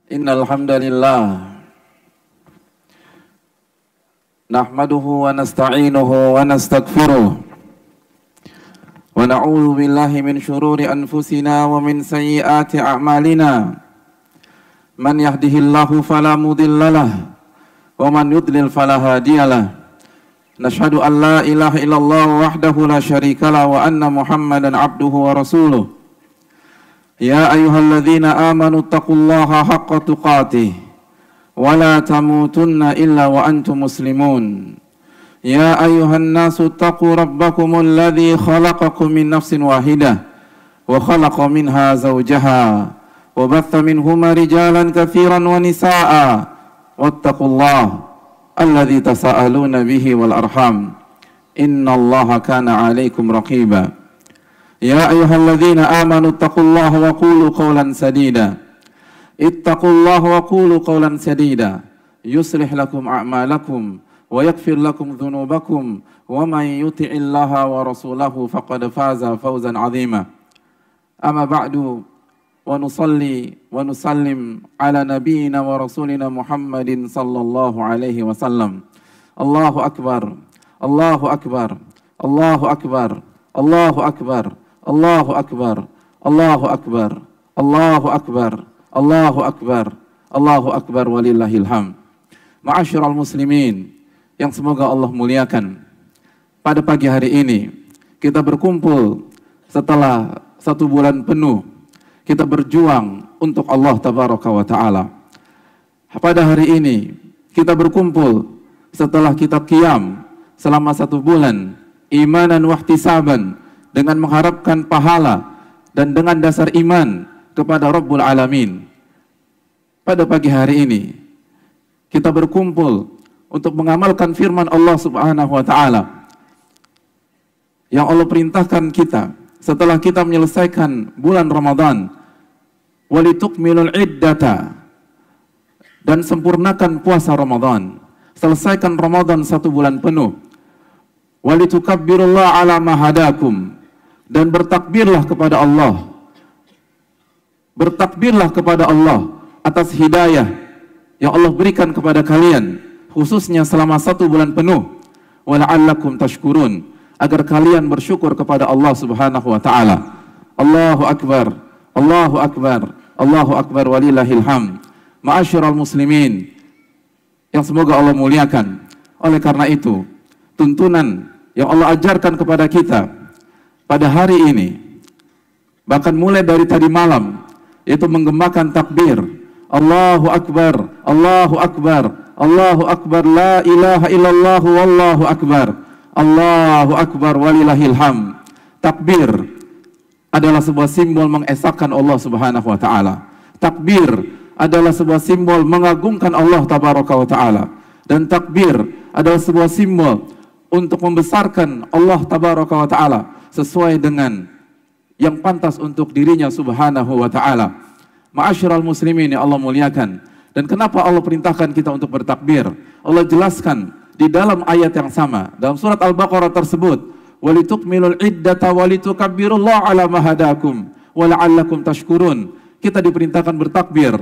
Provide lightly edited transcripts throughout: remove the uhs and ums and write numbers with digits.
Innal hamdalillah nahmaduhu wa nasta'inuhu wa nastaghfiruh wa na'udzu billahi min shururi anfusina wa min sayyiati a'malina. Man yahdihillahu fala mudhillalah wa man yudlil fala hadiyalah. Nashhadu an la ilaha illallah wahdahu la syarikalah wa anna Muhammadan abduhu wa rasuluh. Ya ayyuhalladzina amanu taqullaha haqqa tuqatih wa la tamutunna illa wa antum muslimun. Ya ayyuhan nasu taqu rabbakumul ladzi khalaqakum min nafsin wahidah wa khalaqa minha zawjaha wa batha minhuma rijalan katsiran wa nisaa'a wattaqullaha alladzi tasaaluna bihi wal arham innallaha kana 'alaikum raqiba. Ya ayyuhalladzina amanu taqullaha wa qulu qawlan sadida. Ittaqullaha wa qulu qawlan sadida. Yuslih lakum a'malakum wa yaghfir lakum dhunubakum wa man yuti'illaha wa rasulahu faqad faza fawzan 'azima. Amma ba'du, wa nusalli wa nusallim ala nabiyyina wa rasulina Muhammadin sallallahu alaihi wasallam. Allahu akbar. Allahu akbar. Allahu akbar. Allahu akbar. Allahu akbar, Allahu akbar, Allahu akbar, Allahu akbar, Allahu akbar walillahil hamd. Ma'asyiral muslimin yang semoga Allah muliakan. Pada pagi hari ini kita berkumpul setelah 1 bulan penuh kita berjuang untuk Allah tabaraka wa taala. Pada hari ini kita berkumpul setelah kita qiyam selama 1 bulan imanan wa ihtisaban, dengan mengharapkan pahala dan dengan dasar iman kepada Rabbul Alamin. Pada pagi hari ini kita berkumpul untuk mengamalkan firman Allah Subhanahu wa taala yang Allah perintahkan kita setelah kita menyelesaikan bulan Ramadan, walitukmilul iddata, dan sempurnakan puasa Ramadan, selesaikan Ramadan 1 bulan penuh, walitukabbirullaha ala ma hadakum, dan bertakbirlah kepada Allah. Bertakbirlah kepada Allah atas hidayah yang Allah berikan kepada kalian, khususnya selama 1 bulan penuh. Wala'allakum tashkurun, agar kalian bersyukur kepada Allah Subhanahu wa taala. Allahu akbar, Allahu akbar, Allahu akbar walillahil hamd. Ma'asyiral muslimin yang semoga Allah muliakan. Oleh karena itu, tuntunan yang Allah ajarkan kepada kita pada hari ini, bahkan mulai dari tadi malam, yaitu menggemakan takbir, Allahu akbar, Allahu akbar, Allahu akbar, la ilaha illallah wallahu akbar, Allahu akbar walillahil hamd. Takbir adalah sebuah simbol mengesahkan Allah Subhanahu wa taala. Takbir adalah sebuah simbol mengagungkan Allah tabaraka wa taala, dan takbir adalah sebuah simbol untuk membesarkan Allah tabaraka wa taala sesuai dengan yang pantas untuk dirinya Subhanahu wa ta'ala. Ma'asyiral muslimin yang Allah muliakan. Dan kenapa Allah perintahkan kita untuk bertakbir? Allah jelaskan di dalam ayat yang sama, dalam surat Al-Baqarah tersebut, walitukmilul iddata walitukabbirullaha ala ma hadakum wala'allakum tashkurun. Kita diperintahkan bertakbir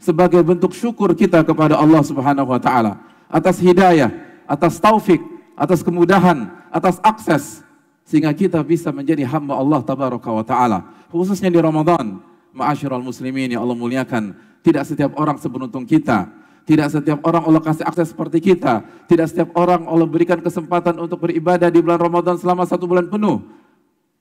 sebagai bentuk syukur kita kepada Allah Subhanahu wa ta'ala atas hidayah, atas taufik, atas kemudahan, atas akses, sehingga kita bisa menjadi hamba Allah tabaraka wa ta'ala, khususnya di Ramadan. Ma'asyiral muslimin yang Allah muliakan, tidak setiap orang seberuntung kita, tidak setiap orang Allah kasih akses seperti kita, tidak setiap orang Allah berikan kesempatan untuk beribadah di bulan Ramadan selama 1 bulan penuh.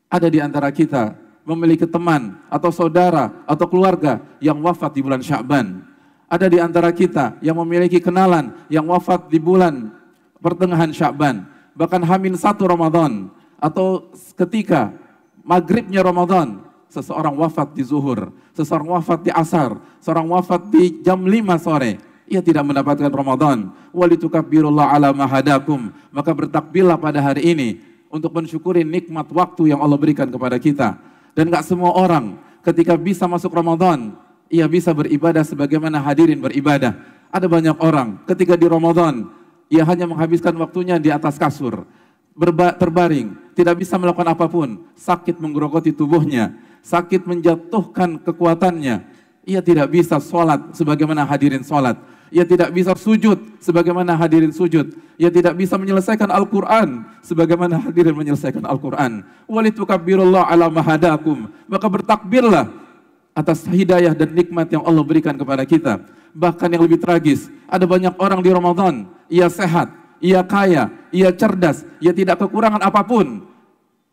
Ada di antara kita memiliki teman atau saudara atau keluarga yang wafat di bulan Sya'ban. Ada di antara kita yang memiliki kenalan yang wafat di bulan pertengahan Sya'ban, bahkan H-1 Ramadan, atau ketika maghribnya Ramadan, seseorang wafat di zuhur, seseorang wafat di asar, seorang wafat di jam 5 sore, ia tidak mendapatkan Ramadan. Walitukabbirullaha ala ma hadakum, maka bertakbirlah pada hari ini untuk mensyukuri nikmat waktu yang Allah berikan kepada kita. Dan gak semua orang ketika bisa masuk Ramadan, ia bisa beribadah sebagaimana hadirin beribadah. Ada banyak orang ketika di Ramadan, ia hanya menghabiskan waktunya di atas kasur, terbaring, tidak bisa melakukan apapun, sakit menggerogoti tubuhnya, sakit menjatuhkan kekuatannya, ia tidak bisa sholat sebagaimana hadirin sholat. Ia tidak bisa sujud sebagaimana hadirin sujud. Ia tidak bisa menyelesaikan Al-Quran sebagaimana hadirin menyelesaikan Al-Quran. Walitukabbirullaha ala ma hadakum. Maka bertakbirlah atas hidayah dan nikmat yang Allah berikan kepada kita. Bahkan yang lebih tragis, ada banyak orang di Ramadan, ia sehat, ia kaya, ia cerdas, ia tidak kekurangan apapun,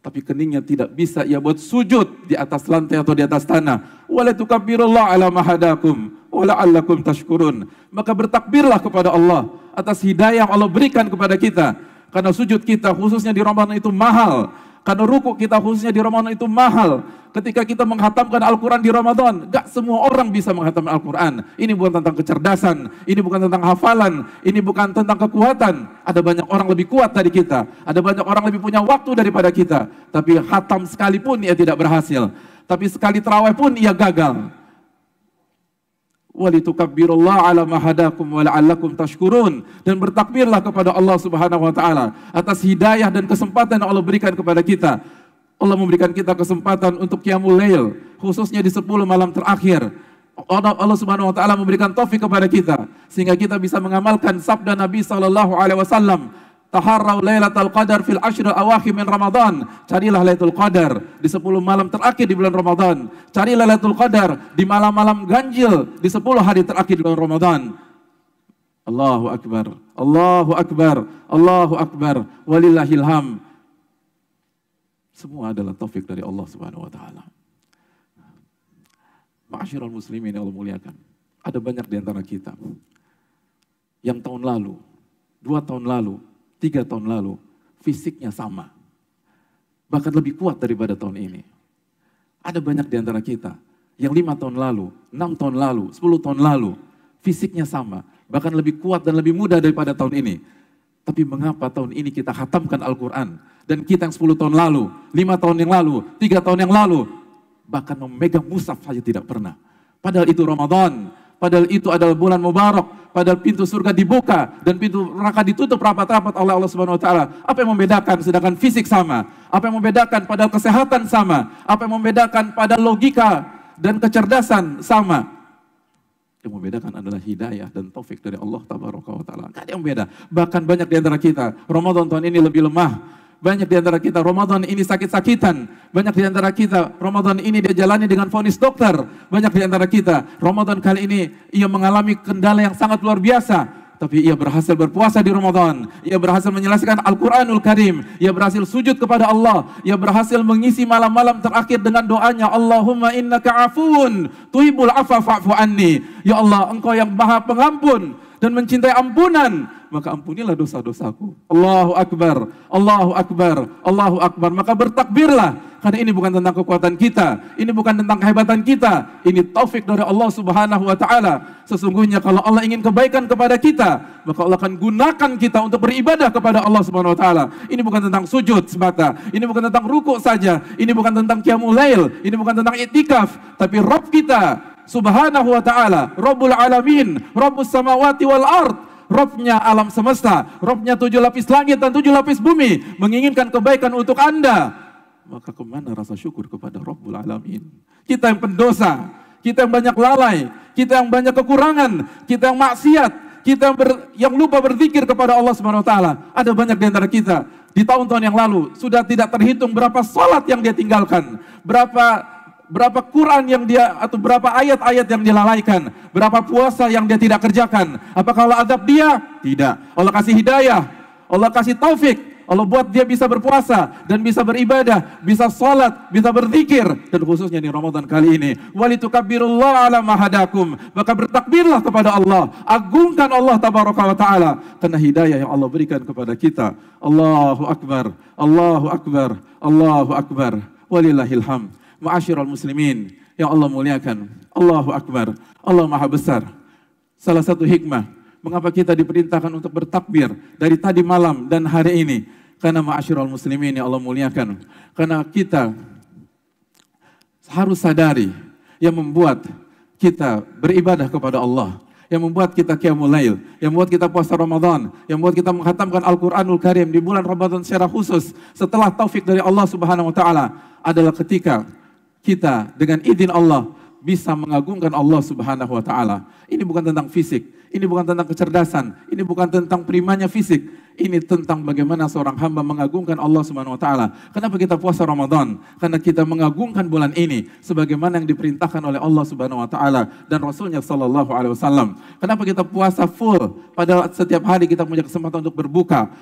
tapi keningnya tidak bisa ia buat sujud di atas lantai atau di atas tanah. Walitukabbirullaha ala ma hadakum wa la'allakum tashkurun. Maka bertakbirlah kepada Allah atas hidayah yang Allah berikan kepada kita. Karena sujud kita khususnya di Ramadan itu mahal. Karena ruku kita khususnya di Ramadan itu mahal. Ketika kita menghatamkan Al-Quran di Ramadan, gak semua orang bisa menghatamkan Al-Quran. Ini bukan tentang kecerdasan, ini bukan tentang hafalan, ini bukan tentang kekuatan. Ada banyak orang lebih kuat dari kita, ada banyak orang lebih punya waktu daripada kita. Tapi hatam sekalipun ia tidak berhasil. Tapi sekali tarawih pun ia gagal. Walitukabbirullaha ala ma hadakum wa la'allakum tashkurun. Dan bertakbirlah kepada Allah Subhanahu wa taala atas hidayah dan kesempatan yang Allah berikan kepada kita. Allah memberikan kita kesempatan untuk qiyamul lail, khususnya di 10 malam terakhir. Allah Subhanahu wa taala memberikan taufik kepada kita sehingga kita bisa mengamalkan sabda Nabi sallallahu alaihi wasallam, taharrau lailatul qadar fil ashril awakhir min Ramadan. Carilah Lailatul Qadar di 10 malam terakhir di bulan Ramadan. Carilah Lailatul Qadar di malam-malam ganjil di 10 hari terakhir di bulan Ramadan. Allahu akbar. Allahu akbar. Allahu akbar. Walillahil hamd. Semua adalah taufik dari Allah Subhanahu wa taala. Ma'asyiral muslimin yang Allah muliakan. Ada banyak di antara kita yang tahun lalu, 2 tahun lalu, 3 tahun lalu, fisiknya sama. Bahkan lebih kuat daripada tahun ini. Ada banyak di antara kita yang 5 tahun lalu, 6 tahun lalu, 10 tahun lalu, fisiknya sama. Bahkan lebih kuat dan lebih muda daripada tahun ini. Tapi mengapa tahun ini kita khatamkan Al-Quran? Dan kita yang 10 tahun lalu, 5 tahun yang lalu, 3 tahun yang lalu, bahkan memegang mushaf saja tidak pernah. Padahal itu Ramadan, padahal itu adalah bulan mubarak, padahal pintu surga dibuka dan pintu neraka ditutup rapat-rapat oleh Allah Subhanahu wa taala. Apa yang membedakan sedangkan fisik sama? Apa yang membedakan padahal kesehatan sama? Apa yang membedakan padahal logika dan kecerdasan sama? Yang membedakan adalah hidayah dan taufik dari Allah Tabaraka wa taala. Gak ada yang beda. Bahkan banyak di antara kita Ramadan tahun ini lebih lemah. Banyak di antara kita Ramadan ini sakit-sakitan. Banyak di antara kita Ramadan ini dia jalani dengan vonis dokter. Banyak di antara kita Ramadan kali ini ia mengalami kendala yang sangat luar biasa. Tapi ia berhasil berpuasa di Ramadan. Ia berhasil menyelesaikan Al-Quranul Karim. Ia berhasil sujud kepada Allah. Ia berhasil mengisi malam-malam terakhir dengan doanya, Allahumma innaka afuun tuhibbul afwa fa'fu anni. Ya Allah, Engkau yang maha pengampun dan mencintai ampunan, maka ampunilah dosa-dosaku. Allahu Akbar, Allahu Akbar, Allahu Akbar. Maka bertakbirlah, karena ini bukan tentang kekuatan kita, ini bukan tentang kehebatan kita, ini taufik dari Allah Subhanahu wa taala. Sesungguhnya kalau Allah ingin kebaikan kepada kita, maka Allah akan gunakan kita untuk beribadah kepada Allah Subhanahu wa taala. Ini bukan tentang sujud semata, ini bukan tentang rukuk saja, ini bukan tentang qiyamul lail, ini bukan tentang iktikaf, tapi Rabb kita Subhanahu wa ta'ala, Rabbul Alamin, Rabbus Samawati wal Ard, Rabbnya alam semesta, Rabbnya 7 lapis langit dan 7 lapis bumi, menginginkan kebaikan untuk Anda. Maka kemana rasa syukur kepada Rabbul Alamin? Kita yang pendosa, kita yang banyak lalai, kita yang banyak kekurangan, kita yang maksiat, kita yang lupa berzikir kepada Allah Subhanahu wa taala. Ada banyak di antara kita di tahun-tahun yang lalu sudah tidak terhitung berapa salat yang dia tinggalkan, berapa Quran yang dia, atau berapa ayat-ayat yang dilalaikan, berapa puasa yang dia tidak kerjakan. Apakah Allah adab dia? Tidak. Allah kasih hidayah, Allah kasih taufik, Allah buat dia bisa berpuasa dan bisa beribadah, bisa sholat, bisa berzikir. Dan khususnya di Ramadan kali ini, walitukabbirullaha ala ma hadakum. Maka bertakbirlah kepada Allah, agungkan Allah Tabaraka wa taala karena hidayah yang Allah berikan kepada kita. Allahu Akbar, Allahu Akbar, Allahu Akbar. Walillahil hamd. Ma'asyiral muslimin yang Allah muliakan, Allahu Akbar, Allah Maha Besar. Salah satu hikmah mengapa kita diperintahkan untuk bertakbir dari tadi malam dan hari ini, karena ma'asyiral muslimin yang Allah muliakan, karena kita harus sadari yang membuat kita beribadah kepada Allah, yang membuat kita qiyamul lail, yang membuat kita puasa Ramadan, yang membuat kita menghatamkan Al-Quranul Karim di bulan Ramadan secara khusus setelah taufik dari Allah Subhanahu wa taala adalah ketika kita dengan izin Allah bisa mengagungkan Allah Subhanahu wa taala. Ini bukan tentang fisik, ini bukan tentang kecerdasan, ini bukan tentang primanya fisik. Ini tentang bagaimana seorang hamba mengagungkan Allah Subhanahu wa taala. Kenapa kita puasa Ramadan? Karena kita mengagungkan bulan ini sebagaimana yang diperintahkan oleh Allah Subhanahu wa taala dan Rasulnya sallallahu alaihi wasallam. Kenapa kita puasa full? Padahal setiap hari kita punya kesempatan untuk berbuka.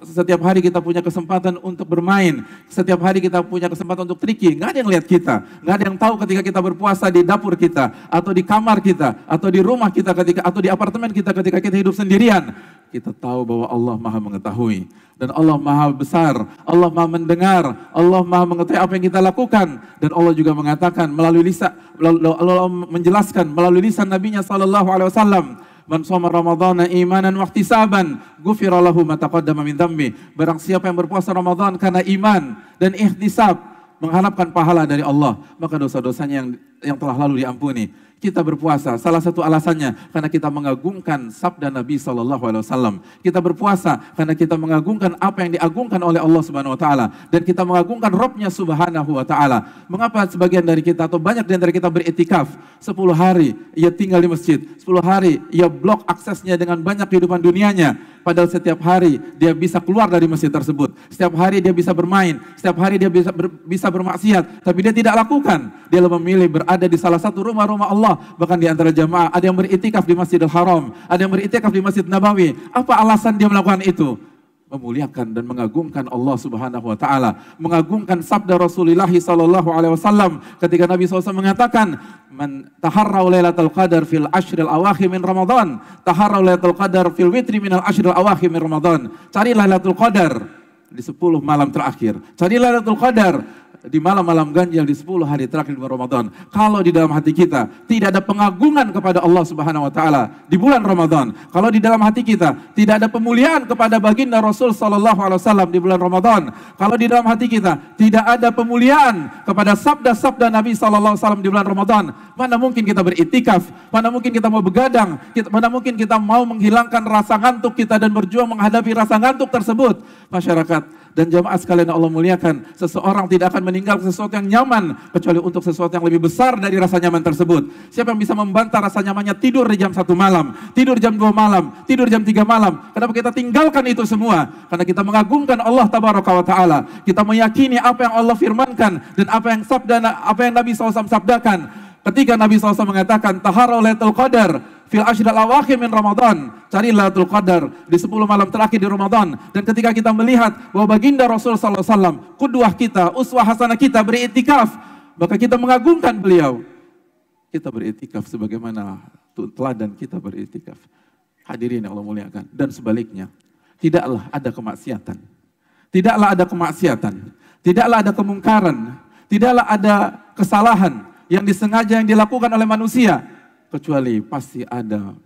Setiap hari kita punya kesempatan untuk bermain. Setiap hari kita punya kesempatan untuk triki. Nggak ada yang lihat kita. Nggak ada yang tahu ketika kita berpuasa di dapur kita, atau di kamar kita, atau di rumah kita ketika, atau di apartemen kita ketika kita hidup sendirian. Kita tahu bahwa Allah Maha mengetahui. Dan Allah Maha besar, Allah Maha mendengar, Allah Maha mengetahui apa yang kita lakukan. Dan Allah juga mengatakan melalui lisan, Allah menjelaskan melalui lisan Nabi-Nya sallallahu alaihi wasallam, "Man shoma Ramadhana imanan wa ihtisaban, ghufira lahu ma taqaddama min dhanbi." Barang siapa yang berpuasa Ramadan karena iman dan ihtisab, mengharapkan pahala dari Allah, maka dosa-dosanya yang telah lalu diampuni. Kita berpuasa, salah satu alasannya karena kita mengagungkan sabda Nabi SAW. Kita berpuasa karena kita mengagungkan apa yang diagungkan oleh Allah Subhanahu Wa Taala, dan kita mengagungkan Rabb-Nya Subhanahu Wa Taala. Mengapa sebagian dari kita atau banyak dari kita beriktikaf 10 hari ia tinggal di masjid, 10 hari ia blok aksesnya dengan banyak kehidupan dunianya, padahal setiap hari dia bisa keluar dari masjid tersebut, setiap hari dia bisa bermain, setiap hari dia bisa bermaksiat, tapi dia tidak lakukan. Dia lebih memilih berada di salah satu rumah-rumah Allah. Bahkan di antara jamaah ada yang beritikaf di Masjidil Haram, ada yang beritikaf di Masjid Nabawi. Apa alasan dia melakukan itu? Memuliakan dan mengagungkan Allah Subhanahu wa taala, mengagungkan sabda Rasulullah sallallahu alaihi wasallam ketika Nabi SAW mengatakan, "Man taharrau lailatul qadar fil ashril awakhir min Ramadan, taharrau lailatul qadar fil witri minal ashril awakhir min Ramadan." Cari Lailatul Qadar di 10 malam terakhir. Cari Lailatul Qadar di malam-malam ganjil di 10 hari terakhir di bulan Ramadan. Kalau di dalam hati kita tidak ada pengagungan kepada Allah Subhanahu wa taala di bulan Ramadan, kalau di dalam hati kita tidak ada pemuliaan kepada baginda Rasul sallallahu alaihi wasallam di bulan Ramadan, kalau di dalam hati kita tidak ada pemuliaan kepada sabda-sabda Nabi sallallahu alaihi wasallam di bulan Ramadan, mana mungkin kita beriktikaf, mana mungkin kita mau begadang, mana mungkin kita mau menghilangkan rasa ngantuk kita dan berjuang menghadapi rasa ngantuk tersebut. Masyarakat dan jamaah sekalian Allah muliakan, seseorang tidak akan meninggal sesuatu yang nyaman kecuali untuk sesuatu yang lebih besar dari rasa nyaman tersebut. Siapa yang bisa membantah rasa nyamannya tidur di jam 1 malam, tidur jam 2 malam, tidur jam 3 malam? Kenapa kita tinggalkan itu semua? Karena kita mengagungkan Allah Tabaraka wa Ta'ala. Kita meyakini apa yang Allah firmankan dan apa yang Nabi SAW sabdakan. Ketika Nabi SAW mengatakan taharau lailatul qadar fil ashril awakhir min Ramadan, cari Lailatul Qadar di 10 malam terakhir di Ramadan. Dan ketika kita melihat bahwa baginda Rasul sallallahu alaihi wasallam, qudwah kita, uswah hasanah kita beriktikaf, maka kita mengagungkan beliau. Kita beriktikaf sebagaimana teladan kita beriktikaf. Hadirin yang Allah muliakan. Dan sebaliknya, tidaklah ada kemaksiatan. Tidaklah ada kemaksiatan. Tidaklah ada kemungkaran. Tidaklah ada kesalahan yang disengaja yang dilakukan oleh manusia, kecuali pasti ada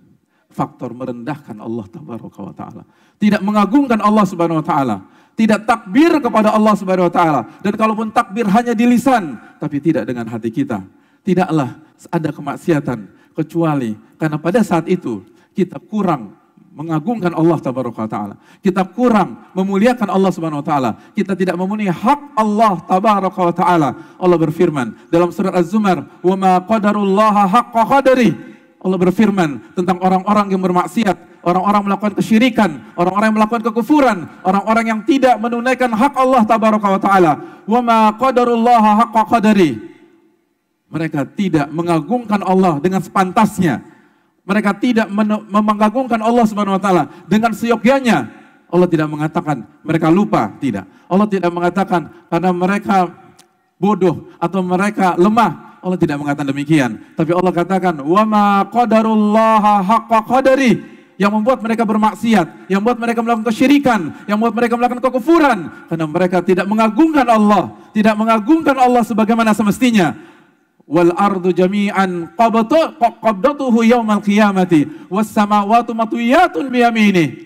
faktor merendahkan Allah Tabaraka wa Ta'ala, tidak mengagungkan Allah Subhanahu wa Ta'ala, tidak takbir kepada Allah Subhanahu wa Ta'ala, dan kalaupun takbir hanya di lisan tapi tidak dengan hati kita. Tidaklah ada kemaksiatan kecuali karena pada saat itu kita kurang mengagungkan Allah Tabaraka wa Ta'ala, kita kurang memuliakan Allah Subhanahu wa Ta'ala, kita tidak memenuhi hak Allah Tabaraka wa Ta'ala. Allah berfirman dalam surat Az-Zumar, "Wa ma qadarullaha haqqa qadari." Allah berfirman tentang orang-orang yang bermaksiat, orang-orang melakukan kesyirikan, orang-orang yang melakukan kekufuran, orang-orang yang tidak menunaikan hak Allah Tabaraka wa Ta'ala. "Wa ma qadarullaha haqqa qadari." Mereka tidak mengagungkan Allah dengan sepantasnya. Mereka tidak mengagungkan Allah Subhanahu wa Ta'ala dengan seyogyanya. Allah tidak mengatakan mereka lupa, tidak. Allah tidak mengatakan karena mereka bodoh atau mereka lemah. Allah tidak mengatakan demikian. Tapi Allah katakan, "Wa ma qadarullaha haqqa qadari." Yang membuat mereka bermaksiat, yang membuat mereka melakukan kesyirikan, yang membuat mereka melakukan kekufuran, karena mereka tidak mengagungkan Allah, tidak mengagungkan Allah sebagaimana semestinya. Wal ardu jami'an qabdatuhu yaumal qiyamati was samawati matwiyatun bi yaminihi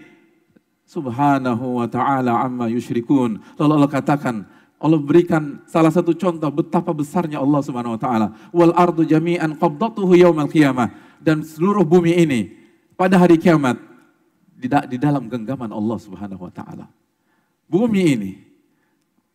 subhanahu wa ta'ala amma yusyrikun. Lalu Allah katakan, Allah berikan salah satu contoh betapa besarnya Allah Subhanahu wa Ta'ala. Wal ardu jami'an qabdatuhu yaumal qiyamah, dan seluruh bumi ini pada hari kiamat di dalam genggaman Allah Subhanahu wa Ta'ala. Bumi ini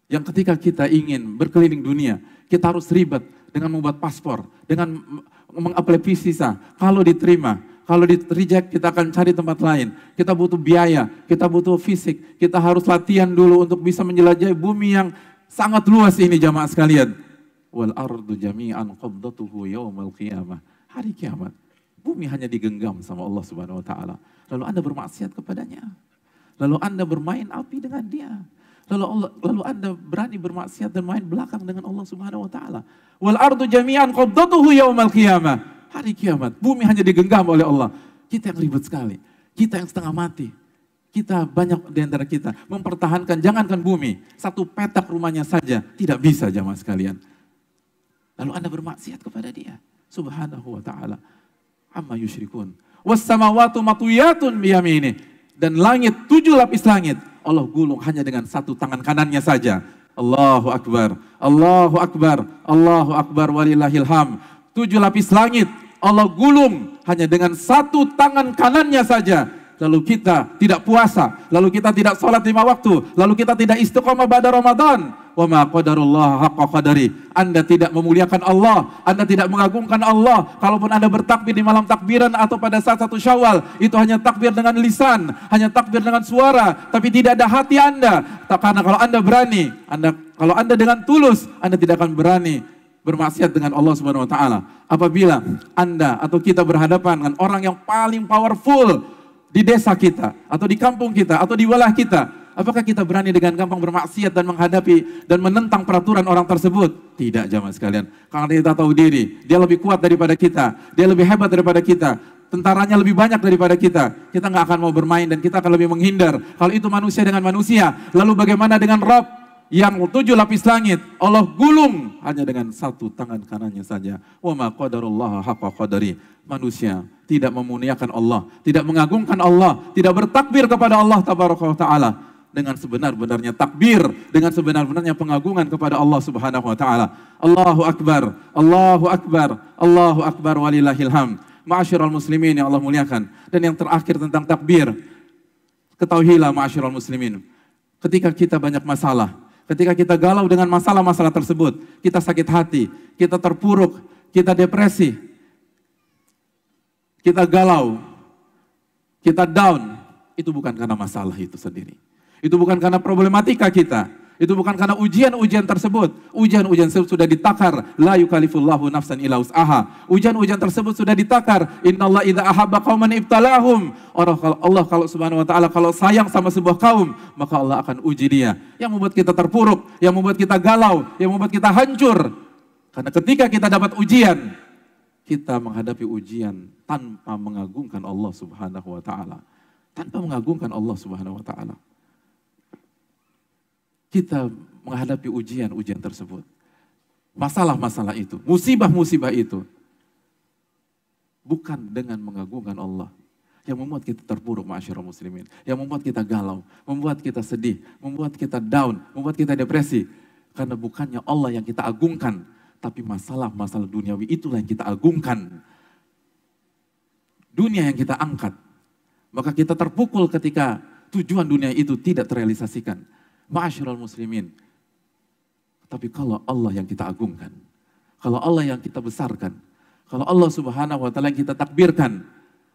yang ketika kita ingin berkeliling dunia, kita harus ribet dengan membuat paspor, dengan mengapply visa. Kalau diterima, kalau di-reject kita akan cari tempat lain. Kita butuh biaya, kita butuh fisik, kita harus latihan dulu untuk bisa menjelajahi bumi yang sangat luas ini jamaah sekalian. Wal ardu jami'an qabdatuhu yaumal qiyamah. Hari kiamat, bumi hanya digenggam sama Allah Subhanahu wa taala. Lalu Anda bermaksiat kepadanya. Lalu Anda bermain api dengan dia. Lalu Anda berani bermaksiat dan main belakang dengan Allah Subhanahu wa taala. Wal ardu jami'an qabdatuhu yaumal qiyamah. Hari kiamat, bumi hanya digenggam oleh Allah. Kita yang ribet sekali, kita yang setengah mati. Kita banyak di antara kita mempertahankan, jangankan bumi, satu petak rumahnya saja tidak bisa jamaah sekalian. Lalu Anda bermaksiat kepada dia, Subhanahu wa ta'ala. Amma yusyrikun. Was samawatu matwiyatun biyamini. Dan langit, 7 lapis langit, Allah gulung hanya dengan satu tangan kanannya saja. Allahu Akbar, Allahu Akbar, Allahu Akbar walillahil hamd. 7 lapis langit Allah gulung hanya dengan satu tangan kanannya saja. Lalu kita tidak puasa, lalu kita tidak sholat 5 waktu, lalu kita tidak istiqomah pada Ramadan. Wa ma qadarullah haqqa qadari. Anda tidak memuliakan Allah, Anda tidak mengagungkan Allah. Kalaupun Anda bertakbir di malam takbiran atau pada saat 1 Syawal, itu hanya takbir dengan lisan, hanya takbir dengan suara, tapi tidak ada hati Anda. Karena kalau Anda berani, kalau Anda dengan tulus, Anda tidak akan berani bermaksiat dengan Allah Subhanahu wa taala. Apabila Anda atau kita berhadapan dengan orang yang paling powerful di desa kita atau di kampung kita atau di wilayah kita, apakah kita berani dengan gampang bermaksiat dan menghadapi dan menentang peraturan orang tersebut? Tidak jamaah sekalian. Karena kita tahu diri, dia lebih kuat daripada kita, dia lebih hebat daripada kita, tentaranya lebih banyak daripada kita. Kita nggak akan mau bermain dan kita akan lebih menghindar. Kalau itu manusia dengan manusia, lalu bagaimana dengan Rabb yang 7 lapis langit Allah gulung hanya dengan satu tangan kanannya saja. Wa ma qadarullah haqqa qadari. Manusia tidak memuliakan Allah, tidak mengagungkan Allah, tidak bertakbir kepada Allah tabaraka wa taala dengan sebenar-benarnya takbir, dengan sebenar-benarnya pengagungan kepada Allah Subhanahu wa taala. Allahu akbar, Allahu akbar, Allahu akbar walillahil hamd. Ma'asyiral muslimin yang Allah muliakan. Dan yang terakhir tentang takbir, ketahuilah ma'asyiral muslimin, ketika kita banyak masalah, ketika kita galau dengan masalah-masalah tersebut, kita sakit hati, kita terpuruk, kita depresi, kita galau, kita down, itu bukan karena masalah itu sendiri. Itu bukan karena problematika kita, itu bukan karena ujian-ujian tersebut. Ujian-ujian tersebut sudah ditakar, la yukallifullahu nafsan illa wus'aha. Ujian-ujian tersebut sudah ditakar. Innallaha idza ahabba qauman ibtalahum. Allah kalau Subhanahu wa taala kalau sayang sama sebuah kaum, maka Allah akan uji dia. Yang membuat kita terpuruk, yang membuat kita galau, yang membuat kita hancur. Karena ketika kita dapat ujian, kita menghadapi ujian tanpa mengagungkan Allah Subhanahu wa taala. Tanpa mengagungkan Allah Subhanahu wa taala. Kita menghadapi ujian-ujian tersebut. Masalah-masalah itu, musibah-musibah itu. Bukan dengan mengagungkan Allah. Yang membuat kita terpuruk ma'asyiral muslimin. Yang membuat kita galau, membuat kita sedih, membuat kita down, membuat kita depresi. Karena bukannya Allah yang kita agungkan. Tapi masalah-masalah duniawi itulah yang kita agungkan. Dunia yang kita angkat. Maka kita terpukul ketika tujuan dunia itu tidak terrealisasikan. Ma'asyiral muslimin. Tapi kalau Allah yang kita agungkan, kalau Allah yang kita besarkan, kalau Allah Subhanahu wa taala yang kita takbirkan,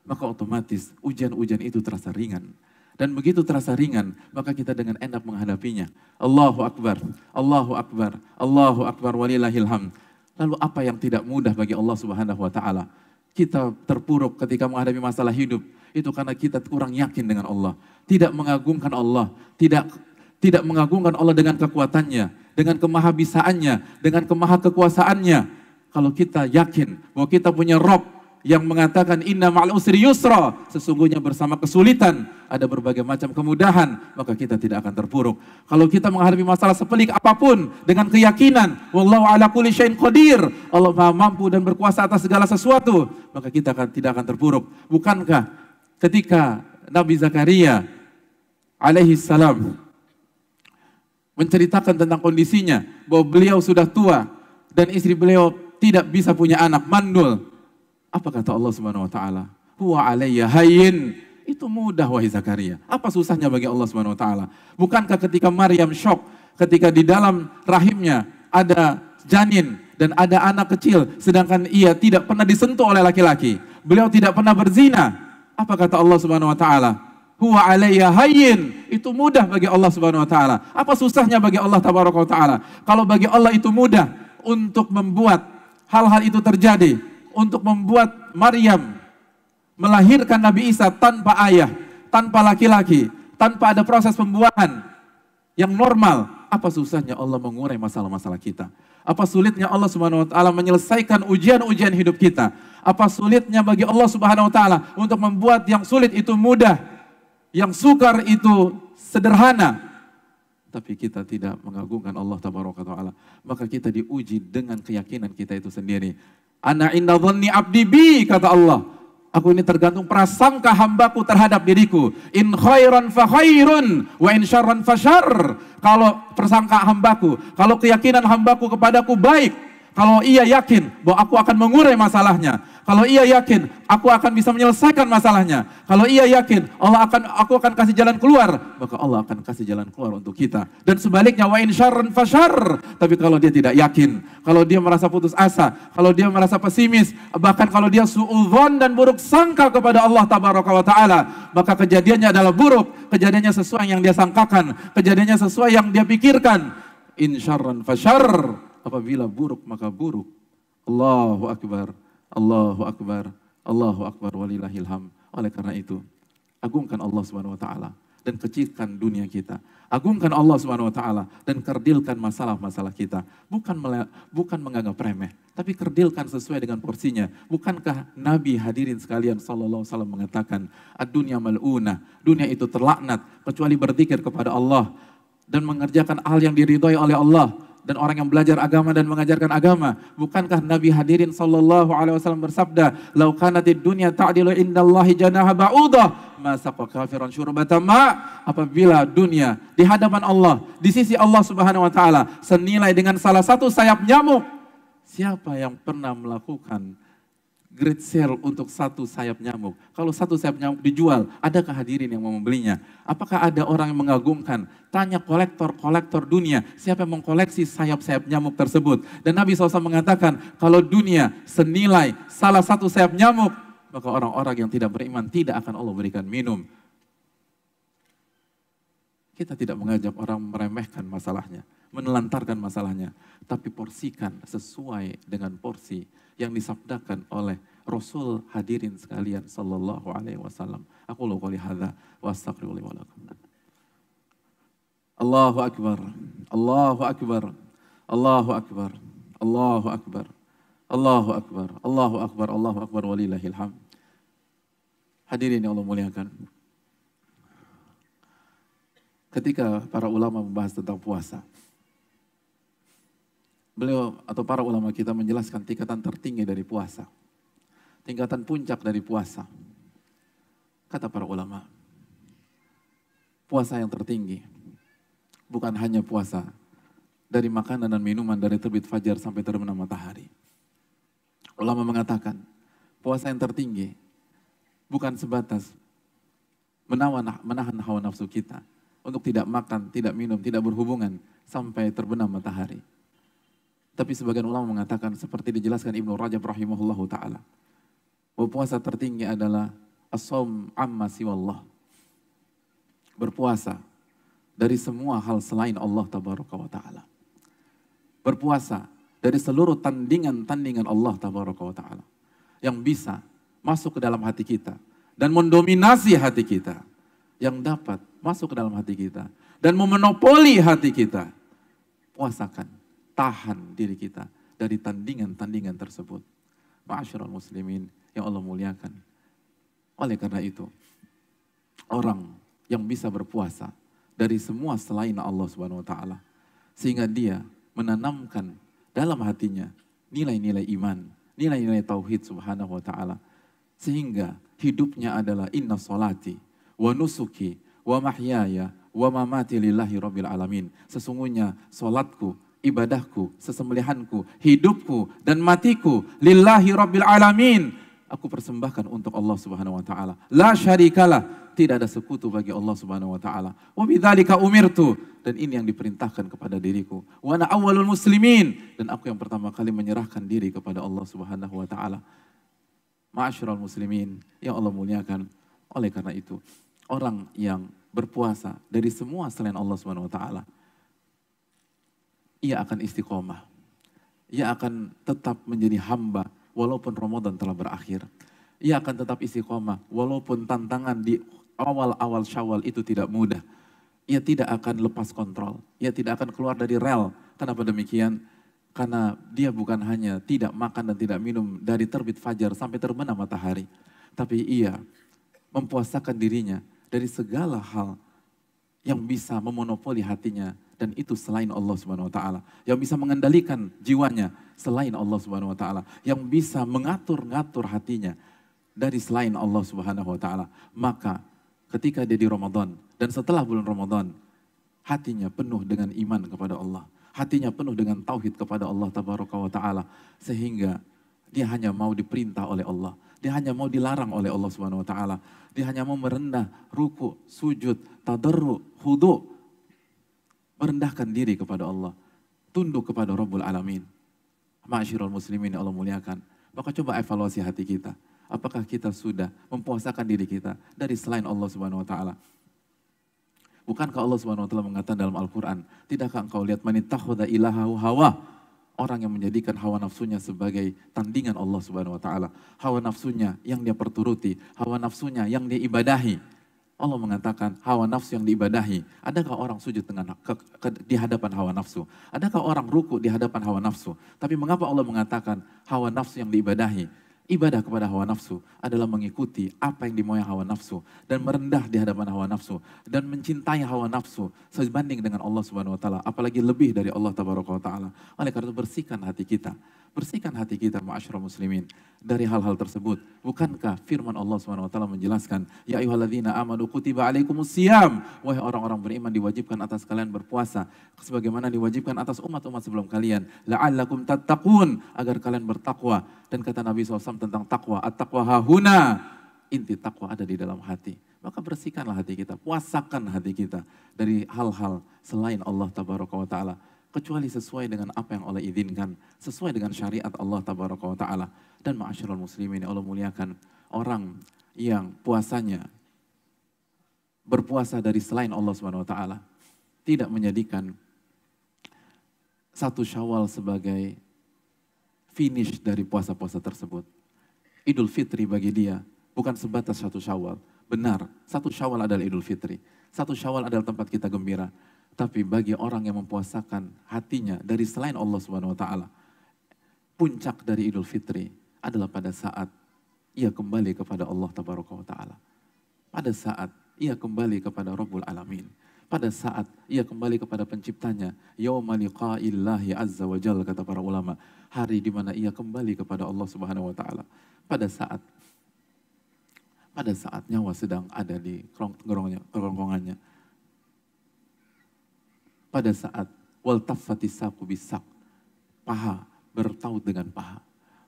maka otomatis ujian-ujian itu terasa ringan. Dan begitu terasa ringan, maka kita dengan enak menghadapinya. Allahu Akbar, Allahu Akbar, Allahu Akbar walillahil hamd. Lalu apa yang tidak mudah bagi Allah Subhanahu wa taala? Kita terpuruk ketika menghadapi masalah hidup, itu karena kita kurang yakin dengan Allah, tidak mengagungkan Allah, tidak mengagungkan Allah dengan kekuatannya, dengan kemahabisaannya, dengan kemahakekuasaannya. Kalau kita yakin bahwa kita punya Rabb yang mengatakan inna ma'al usri yusra, sesungguhnya bersama kesulitan ada berbagai macam kemudahan, maka kita tidak akan terpuruk. Kalau kita menghadapi masalah sepelik apapun dengan keyakinan wallahu ala kulli syai'in qadir, Allah Maha mampu dan berkuasa atas segala sesuatu, maka kita tidak akan terpuruk. Bukankah ketika Nabi Zakaria alaihi salam menceritakan tentang kondisinya bahwa beliau sudah tua dan istri beliau tidak bisa punya anak, mandul. Apa kata Allah Subhanahu wa taala? Huwa alayya hayyin. Itu mudah wahai Zakaria. Apa susahnya bagi Allah Subhanahu wa taala? Bukankah ketika Maryam syok ketika di dalam rahimnya ada janin dan ada anak kecil sedangkan ia tidak pernah disentuh oleh laki-laki. Beliau tidak pernah berzina. Apa kata Allah Subhanahu wa taala? Huwa alayya hayyin. Itu mudah bagi Allah Subhanahu wa taala. Apa susahnya bagi Allah tabaraka wa taala? Kalau bagi Allah itu mudah untuk membuat hal-hal itu terjadi, untuk membuat Maryam melahirkan Nabi Isa tanpa ayah, tanpa laki-laki, tanpa ada proses pembuahan yang normal. Apa susahnya Allah mengurai masalah-masalah kita? Apa sulitnya Allah Subhanahu wa taala menyelesaikan ujian-ujian hidup kita? Apa sulitnya bagi Allah Subhanahu wa taala untuk membuat yang sulit itu mudah, yang sukar itu sederhana? Tapi kita tidak mengagungkan Allah tabaraka taala, maka kita diuji dengan keyakinan kita itu sendiri. Ana inda dhanni abdi bi, kata Allah. Aku ini tergantung prasangka hambaku terhadap diriku. In khairan fa khairun, wa in syarran fa syarr. Kalau prasangka hambaku, kalau keyakinan hambaku kepadaku baik, kalau ia yakin bahwa aku akan mengurai masalahnya, kalau ia yakin aku akan bisa menyelesaikan masalahnya, kalau ia yakin aku akan kasih jalan keluar, maka Allah akan kasih jalan keluar untuk kita. Dan sebaliknya, wa in syarran fa syarr. Tapi kalau dia tidak yakin, kalau dia merasa putus asa, kalau dia merasa pesimis, bahkan kalau dia suudzon dan buruk sangka kepada Allah tabaraka wa taala, maka kejadiannya adalah buruk, kejadiannya sesuai yang dia sangkakan, kejadiannya sesuai yang dia pikirkan. In syarran fa syarr. Apabila buruk maka buruk. Allahu akbar, Allahu akbar, Allahu akbar, walillahil hamd. Oleh karena itu, agungkan Allah Subhanahu wa taala dan kecilkan dunia kita. Agungkan Allah Subhanahu wa taala dan kerdilkan masalah-masalah kita. Bukan menganggap remeh, tapi kerdilkan sesuai dengan porsinya. Bukankah Nabi hadirin sekalian sallallahu alaihi wasallam mengatakan, ad-dunya mal'unah, dunia itu terlaknat kecuali berzikir kepada Allah dan mengerjakan hal yang diridhai oleh Allah, dan orang yang belajar agama dan mengajarkan agama. Bukankah Nabi hadirin sallallahu alaihi wasallam bersabda, "Lau kanatid dunya ta'dilu indallahi janaha ba'udah, ma saqa kafiran syurbata ma." Apabila dunia di hadapan Allah, di sisi Allah Subhanahu wa taala senilai dengan salah satu sayap nyamuk, siapa yang pernah melakukan great sale untuk satu sayap nyamuk? Kalau satu sayap nyamuk dijual, adakah hadirin yang mau membelinya? Apakah ada orang yang mengagumkan? Tanya kolektor-kolektor dunia, siapa yang mengkoleksi sayap-sayap nyamuk tersebut? Dan Nabi SAW mengatakan, kalau dunia senilai salah satu sayap nyamuk, maka orang-orang yang tidak beriman tidak akan Allah berikan minum. Kita tidak mengajak orang meremehkan masalahnya, menelantarkan masalahnya, tapi porsikan sesuai dengan porsi yang disabdakan oleh Rasul hadirin sekalian sallallahu alaihi wasallam. Aku qouli hadza wa astaghfirullah wa lakum. Allahu akbar, Allahu akbar, Allahu akbar, Allahu akbar, Allahu akbar, Allahu akbar, Allahu akbar, walillahil hamd. Hadirin yang Allah muliakan, ketika para ulama membahas tentang puasa, beliau atau para ulama kita menjelaskan tingkatan tertinggi dari puasa, tingkatan puncak dari puasa. Kata para ulama, puasa yang tertinggi bukan hanya puasa dari makanan dan minuman dari terbit fajar sampai terbenam matahari. Ulama mengatakan, puasa yang tertinggi bukan sebatas menahan hawa nafsu kita untuk tidak makan, tidak minum, tidak berhubungan sampai terbenam matahari. Tapi sebagian ulama mengatakan seperti dijelaskan Ibnu Rajab rahimahullahu ta'ala, bahwa puasa tertinggi adalah as-shaum amma siwallah. Berpuasa dari semua hal selain Allah tabaraka wa ta'ala. Berpuasa dari seluruh tandingan-tandingan Allah tabaraka wa ta'ala yang bisa masuk ke dalam hati kita dan mendominasi hati kita, yang dapat masuk ke dalam hati kita dan memonopoli hati kita. Puasakan, tahan diri kita dari tandingan-tandingan tersebut. Ma'asyiral muslimin yang Allah muliakan. Oleh karena itu, orang yang bisa berpuasa dari semua selain Allah Subhanahu wa taala, sehingga dia menanamkan dalam hatinya nilai-nilai iman, nilai-nilai tauhid Subhanahu wa taala, sehingga hidupnya adalah inna sholati wa nusuki wa mahyaya wa mamati lillahi rabbil alamin. Sesungguhnya salatku, ibadahku, sesembelihanku, hidupku dan matiku lillahi rabbil alamin. Aku persembahkan untuk Allah Subhanahu wa taala. La syarikalah, tidak ada sekutu bagi Allah Subhanahu wa taala. Wa bidzalika umirtu, dan ini yang diperintahkan kepada diriku. Wa ana awwalul muslimin, dan aku yang pertama kali menyerahkan diri kepada Allah Subhanahu wa taala. Ma'asyiral muslimin yang Allah muliakan. Oleh karena itu, orang yang berpuasa dari semua selain Allah Subhanahu wa taala, ia akan istiqomah. Ia akan tetap menjadi hamba walaupun Ramadan telah berakhir. Ia akan tetap istiqomah walaupun tantangan di awal-awal Syawal itu tidak mudah. Ia tidak akan lepas kontrol. Ia tidak akan keluar dari rel. Kenapa demikian? Karena dia bukan hanya tidak makan dan tidak minum dari terbit fajar sampai terbenam matahari. Tapi ia mempuasakan dirinya dari segala hal yang bisa memonopoli hatinya. Dan itu selain Allah Subhanahu wa taala. Yang bisa mengendalikan jiwanya selain Allah Subhanahu wa taala. Yang bisa mengatur-ngatur hatinya dari selain Allah Subhanahu wa taala. Maka ketika dia di Ramadan dan setelah bulan Ramadan, hatinya penuh dengan iman kepada Allah. Hatinya penuh dengan tauhid kepada Allah Tabaraka wa taala, sehingga dia hanya mau diperintah oleh Allah. Dia hanya mau dilarang oleh Allah Subhanahu wa taala. Dia hanya mau merendah, ruku, sujud, tadarru, khudu, merendahkan diri kepada Allah, tunduk kepada Rabbul Alamin. Ma'asyiral muslimin yang Allah muliakan. Maka coba evaluasi hati kita. Apakah kita sudah mempuasakan diri kita dari selain Allah Subhanahu wa taala? Bukankah Allah Subhanahu wa taala mengatakan dalam Al-Qur'an, tidakkah engkau lihat man ittakhadha ilahahu hawa? Orang yang menjadikan hawa nafsunya sebagai tandingan Allah Subhanahu wa taala. Hawa nafsunya yang dia perturuti, hawa nafsunya yang dia ibadahi. Allah mengatakan hawa nafsu yang diibadahi. Adakah orang sujud di hadapan hawa nafsu? Adakah orang ruku di hadapan hawa nafsu? Tapi mengapa Allah mengatakan hawa nafsu yang diibadahi? Ibadah kepada hawa nafsu adalah mengikuti apa yang dimauai hawa nafsu dan merendah di hadapan hawa nafsu dan mencintai hawa nafsu sebanding dengan Allah Subhanahu wa taala, apalagi lebih dari Allah Tabaraka wa taala. Oleh karena itu bersihkan hati kita. Bersihkan hati kita, ma'asyiral muslimin, dari hal-hal tersebut. Bukankah firman Allah Subhanahu wa taala menjelaskan, ya ayyuhalladzina amanu kutiba alaikumusiyam, wahai orang-orang beriman diwajibkan atas kalian berpuasa sebagaimana diwajibkan atas umat-umat sebelum kalian, la'allakum tattaqun, agar kalian bertakwa. Dan kata Nabi SAW tentang takwa, at-taqwa hahuna, inti takwa ada di dalam hati. Maka bersihkanlah hati kita, puasakan hati kita dari hal-hal selain Allah Tabaraka wa taala, kecuali sesuai dengan apa yang Allah izinkan, sesuai dengan syariat Allah Tabaraka wa taala. Dan ma'asyiral muslimin yang Allah muliakan, orang yang puasanya berpuasa dari selain Allah Subhanahu wa taala tidak menjadikan satu Syawal sebagai finish dari puasa-puasa tersebut. Idul Fitri bagi dia bukan sebatas satu Syawal. Benar, satu Syawal adalah Idul Fitri. Satu Syawal adalah tempat kita gembira. Tapi bagi orang yang mempuasakan hatinya dari selain Allah Subhanahu wa taala, puncak dari Idul Fitri adalah pada saat ia kembali kepada Allah Tabaraka wa taala. Pada saat ia kembali kepada Rabbul Alamin. Pada saat ia kembali kepada penciptanya, yauma liqa'illahi azza wa jalla, kata para ulama, hari di mana ia kembali kepada Allah Subhanahu wa taala. Pada saat nyawa sedang ada di kerongkongannya. Pada saat wal taffatis saqu bisaq, paha bertaut dengan paha.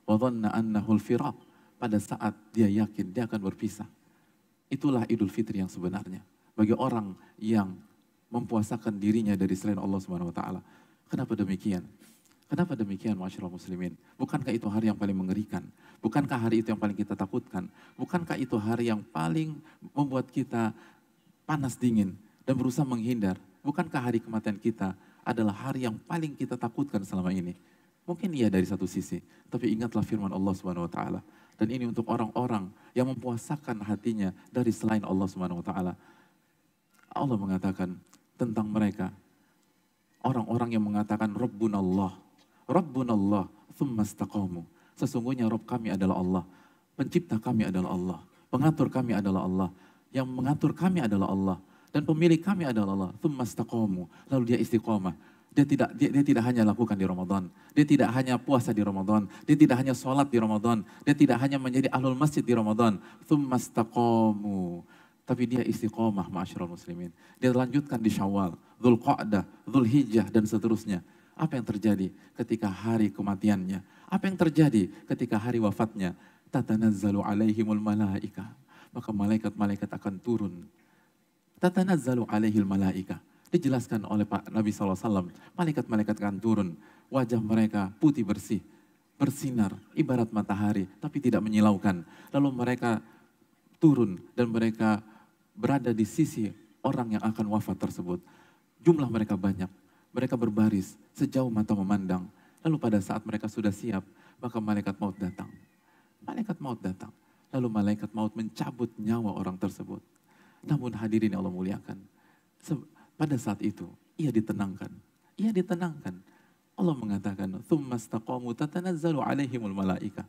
Wa dhanna annahul firaq, pada saat dia yakin dia akan berpisah. Itulah Idul Fitri yang sebenarnya bagi orang yang mempuasakan dirinya dari selain Allah Subhanahu wa taala. Kenapa demikian? Kenapa demikian, ma'asyiral muslimin? Bukankah itu hari yang paling mengerikan? Bukankah hari itu yang paling kita takutkan? Bukankah itu hari yang paling membuat kita panas dingin dan berusaha menghindar? Bukankah hari kematian kita adalah hari yang paling kita takutkan selama ini? Mungkin iya dari satu sisi, tapi ingatlah firman Allah Subhanahu wa taala. Dan ini untuk orang-orang yang mempuasakan hatinya dari selain Allah Subhanahu wa taala. Allah mengatakan tentang mereka, orang-orang yang mengatakan Rabbunallah, Rabbunallah, thumma istaqamu. Sesungguhnya Rabb kami adalah Allah, pencipta kami adalah Allah, pengatur kami adalah Allah, yang mengatur kami adalah Allah, dan pemilik kami adalah Allah, thumma istaqamu. Lalu dia istiqamah. Dia tidak hanya lakukan di Ramadan, dia tidak hanya puasa di Ramadan, dia tidak hanya sholat di Ramadan, dia tidak hanya menjadi ahlul masjid di Ramadan, thumma istaqamu. Tapi dia istiqomah, ma'asyiral muslimin. Dia lanjutkan di Syawal, Dzulqa'dah, Dzulhijjah, dan seterusnya. Apa yang terjadi ketika hari kematiannya? Apa yang terjadi ketika hari wafatnya? Tatanazzalu alaihimul malaika. Maka malaikat-malaikat akan turun. Tatanazzalu alaihil malaika. Dijelaskan oleh Pak Nabi SAW, malaikat-malaikat akan turun, wajah mereka putih bersih, bersinar, ibarat matahari, tapi tidak menyilaukan. Lalu mereka turun dan mereka berada di sisi orang yang akan wafat tersebut. Jumlah mereka banyak, mereka berbaris sejauh mata memandang. Lalu pada saat mereka sudah siap, maka malaikat maut datang. Malaikat maut datang. Lalu malaikat maut mencabut nyawa orang tersebut. Namun hadirin yang Allah muliakan, pada saat itu ia ditenangkan. Ia ditenangkan. Allah mengatakan, "Tsumma istaqamu tatanazzalu 'alaihimul malaika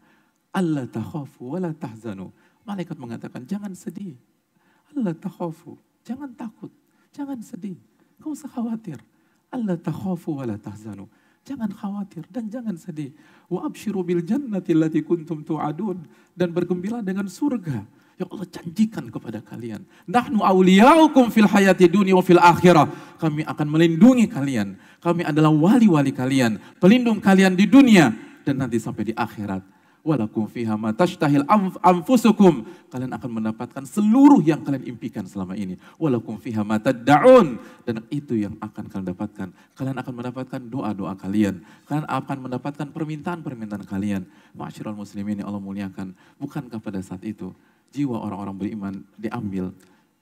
alla takhafu wa la tahzanu." Malaikat mengatakan, "Jangan sedih. Alla takhafu, jangan takut, jangan sedih. Kau usah khawatir. Alla takhafu wa la tahzanu." Jangan khawatir dan jangan sedih. Wa absyiru bil jannati allati kuntum tu'adun, dan bergembira dengan surga yang Allah janjikan kepada kalian. Nahnu awliyaukum fil hayati dunia wa fil akhirah. Kami akan melindungi kalian. Kami adalah wali-wali kalian, pelindung kalian di dunia dan nanti sampai di akhirat. Walakum fiha ma tashtahil anfusukum. Kalian akan mendapatkan seluruh yang kalian impikan selama ini. Walakum fiha ma tad'un, dan itu yang akan kalian dapatkan. Kalian akan mendapatkan doa-doa kalian. Kalian akan mendapatkan permintaan-permintaan kalian. Ma'asyiral muslimin yang Allah muliakan, bukankah pada saat itu jiwa orang-orang beriman diambil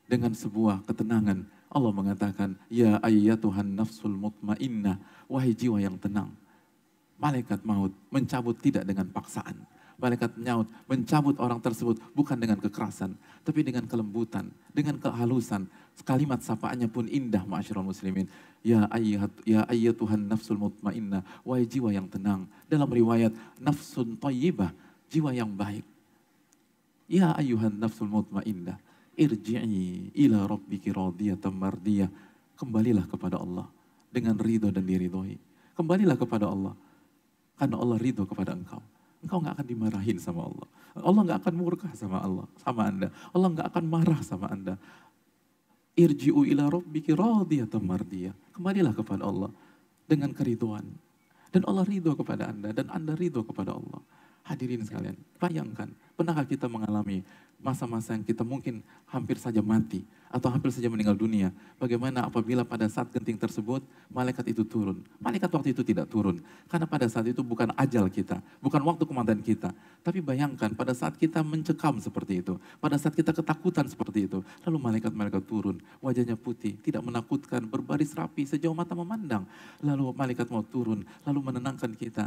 dengan sebuah ketenangan? Allah mengatakan, "Ya ayyatuhan nafsul mutmainnah," wahai jiwa yang tenang. Malaikat maut mencabut tidak dengan paksaan. Malaikat maut mencabut orang tersebut bukan dengan kekerasan, tapi dengan kelembutan, dengan kehalusan. Kalimat sapaannya pun indah, ma'asyiral muslimin. Ya ayyatuhan nafsul mutmainnah, wahai jiwa yang tenang. Dalam riwayat, nafsun thayyibah, jiwa yang baik. Ya ayyuhan nafsul mutmainnah, irji'i ila rabbiki radiyatan mardiyah. Kembalilah kepada Allah dengan ridho dan diridhoi. Kembalilah kepada Allah karena Allah ridho kepada engkau. Engkau nggak akan dimarahin sama Allah. Allah nggak akan murka sama Anda. Allah nggak akan marah sama Anda. Irji'u ila rabbiki radiyatan mardiyah. Kembalilah kepada Allah dengan keridhoan. Dan Allah ridho kepada Anda dan Anda ridho kepada Allah. Hadirin sekalian, bayangkan, pernahkah kita mengalami masa-masa yang kita mungkin hampir saja mati atau hampir saja meninggal dunia? Bagaimana apabila pada saat genting tersebut malaikat itu turun? Malaikat waktu itu tidak turun karena pada saat itu bukan ajal kita, bukan waktu kematian kita. Tapi bayangkan pada saat kita mencekam seperti itu, pada saat kita ketakutan seperti itu, lalu malaikat-malaikat turun, wajahnya putih, tidak menakutkan, berbaris rapi sejauh mata memandang. Lalu malaikat mau turun, lalu menenangkan kita.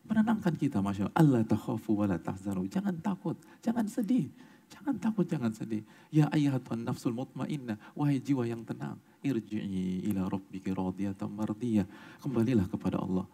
Menenangkan kita, Masya Allah, takhafu wa la tahzanu. Jangan takut, jangan sedih. Jangan takut, jangan sedih. Ya ayyatuhan nafsul mutmainnah, wahai jiwa yang tenang. Irji'i ila rabbiki radiyatan mardiyah. Kembalilah kepada Allah.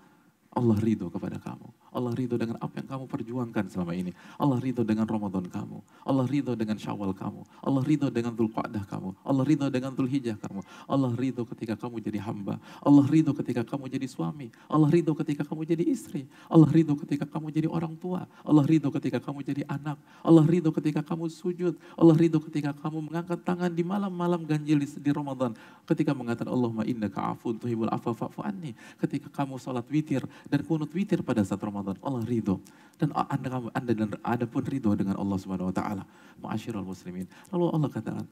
Allah ridho kepada kamu. Allah ridho dengan apa yang kamu perjuangkan selama ini. Allah ridho dengan Ramadan kamu. Allah ridho dengan Syawal kamu. Allah ridho dengan Dzulqa'dah kamu. Allah ridho dengan Dzulhijjah kamu. Allah ridho ketika kamu jadi hamba. Allah ridho ketika kamu jadi suami. Allah ridho ketika kamu jadi istri. Allah ridho ketika kamu jadi orang tua. Allah ridho ketika kamu jadi anak. Allah ridho ketika kamu sujud. Allah ridho ketika kamu mengangkat tangan di malam-malam ganjil di Ramadan. Ketika mengatakan Allahumma innaka afun tuhibbul afwa fa'fu anni. Ketika kamu sholat witir dan kunut witir pada saat Ramadan, Allah ridho. Dan anda dan ada pun ridho dengan Allah Subhanahu wa taala. Ma'asyiral muslimin. Lalu Allah katakan,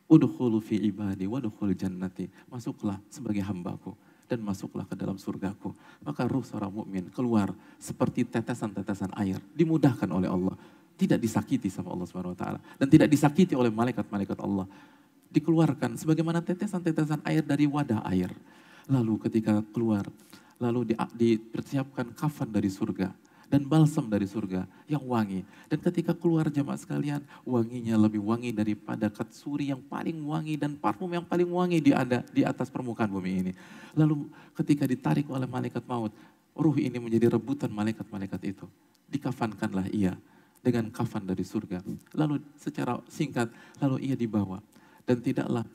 "Udkhulu fi ibadi wadkhul jannati." Masuklah sebagai hambaku dan masuklah ke dalam surgaku. Maka ruh seorang mukmin keluar seperti tetesan-tetesan air, dimudahkan oleh Allah. Tidak disakiti sama Allah Subhanahu wa taala dan tidak disakiti oleh malaikat-malaikat Allah. Dikeluarkan sebagaimana tetesan-tetesan air dari wadah air. Lalu ketika keluar, lalu dipersiapkan kafan dari surga dan balsam dari surga yang wangi. Dan ketika keluar jamaah sekalian, wanginya lebih wangi daripada katsuri yang paling wangi dan parfum yang paling wangi di atas permukaan bumi ini. Lalu ketika ditarik oleh malaikat maut, ruh ini menjadi rebutan malaikat-malaikat itu. Dikafankanlah ia dengan kafan dari surga. Lalu secara singkat, lalu ia dibawa. Dan tidaklah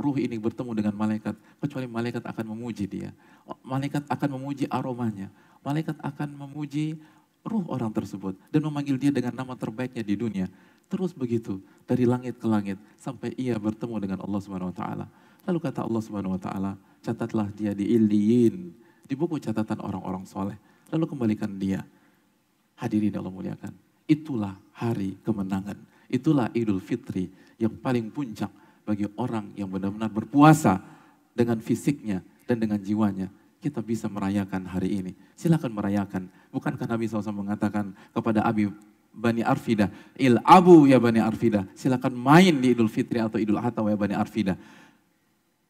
ruh ini bertemu dengan malaikat, kecuali malaikat akan memuji dia. Malaikat akan memuji aromanya. Malaikat akan memuji ruh orang tersebut dan memanggil dia dengan nama terbaiknya di dunia. Terus begitu dari langit ke langit sampai ia bertemu dengan Allah Subhanahu wa taala. Lalu kata Allah Subhanahu wa taala, catatlah dia di Illiyin, di buku catatan orang-orang soleh. Lalu kembalikan dia. Hadirin Allah muliakan. Itulah hari kemenangan. Itulah Idul Fitri yang paling puncak. bagi orang yang benar-benar berpuasa dengan fisiknya dan dengan jiwanya. Kita bisa merayakan hari ini. Silakan merayakan. Bukankah Nabi SAW mengatakan kepada Bani Arfidah, Abu ya Bani Arfidah. Silakan main di Idul Fitri atau Idul Adha ya Bani Arfidah.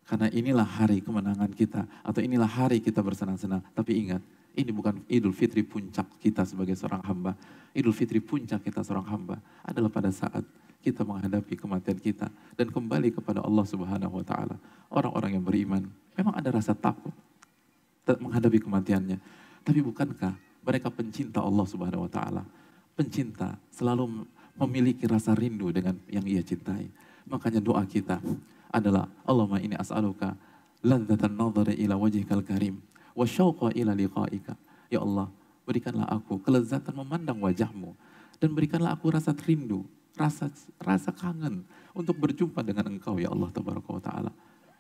Karena inilah hari kemenangan kita. Atau inilah hari kita bersenang-senang. Tapi ingat, ini bukan Idul Fitri puncak kita sebagai seorang hamba. Idul Fitri puncak kita seorang hamba adalah pada saat kita menghadapi kematian kita dan kembali kepada Allah Subhanahu wa taala. Orang-orang yang beriman memang ada rasa takut menghadapi kematiannya. Tapi bukankah mereka pencinta Allah Subhanahu wa taala? Pencinta selalu memiliki rasa rindu dengan yang ia cintai. Makanya doa kita adalah Allahumma inni as'aluka ladzatan nadhari ila wajhikal karim wa syauqa ila liqa'ika. Ya Allah, berikanlah aku kelezatan memandang wajahmu dan berikanlah aku rasa rindu, rasa kangen untuk berjumpa dengan Engkau ya Allah tabaraka wa taala.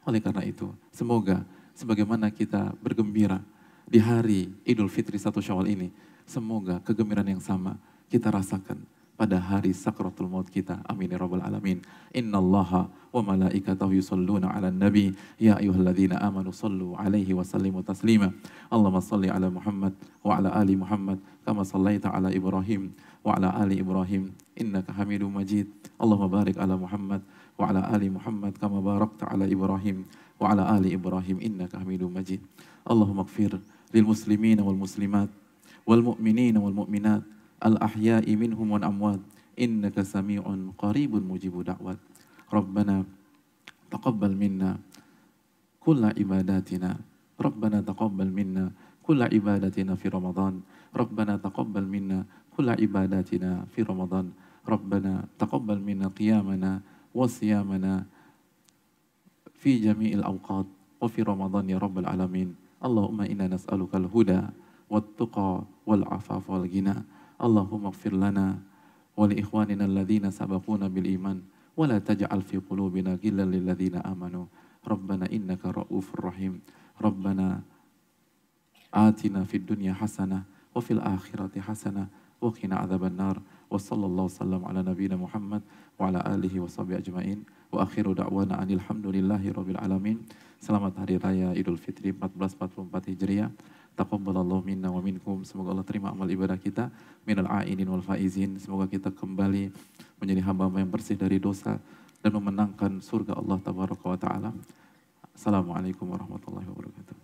Oleh karena itu, semoga sebagaimana kita bergembira di hari Idul Fitri 1 Syawal ini, semoga kegembiraan yang sama kita rasakan pada hari sakratul maut kita. Amin ya rabbal alamin. Innallaha wa malaikatahu yusholluna 'alan nabi ya ayyuhalladzina amanu shallu 'alaihi wa sallimu taslima. Allahumma shalli 'ala Muhammad wa 'ala ali Muhammad kama shallaita 'ala Ibrahim wa 'ala ali Ibrahim innaka Hamidum Majid. Allahumma barik 'ala Muhammad wa 'ala ali Muhammad kama barakta 'ala Ibrahim wa 'ala ali Ibrahim innaka Hamidum Majid. Allahumma ighfir lil muslimina wal muslimat wal mu'minina wal mu'minat al ahya'i minhum wal amwat innaka sami'un qaribun mujibu da'wat. Rabbana taqabbal minna kulla ibadatina. Rabbana taqabbal minna kulla ibadatina fi Ramadan. Rabbana taqabbal minna kulla ibadatina fi Ramadan. Rabbana taqabbal minna qiyamana wa siyamana fi jami'il awqat wa fi Ramadan ya rabbal alamin. Allahumma inna nas'aluka al-huda wat-tuqa wal-'afafa wal-ghina. Allahumma ighfir lana wa li ikhwanina alladhina sabaquna bil iman wa la taj'al fi qulubina ghillan lil ladzina amanu. Rabbana innaka ra'ufur rahim. Rabbana atina fid dunya hasanah wa fil akhirati hasanah wa qina adzabannar. Wa sallallahu sallam ala nabiyyina Muhammad wa ala alihi wa sahbihi ajmain. Wa akhiru da'wana anil hamdulillahi rabbil alamin. Selamat Hari Raya Idul Fitri 1444 Hijriah. Taqabbalallahu minna wa minkum. Semoga Allah terima amal ibadah kita. Minal a'inin wal faizin. Semoga kita kembali menjadi hamba-hamba yang bersih dari dosa dan memenangkan surga Allah tabaraka wa ta'ala. Assalamualaikum warahmatullahi wabarakatuh.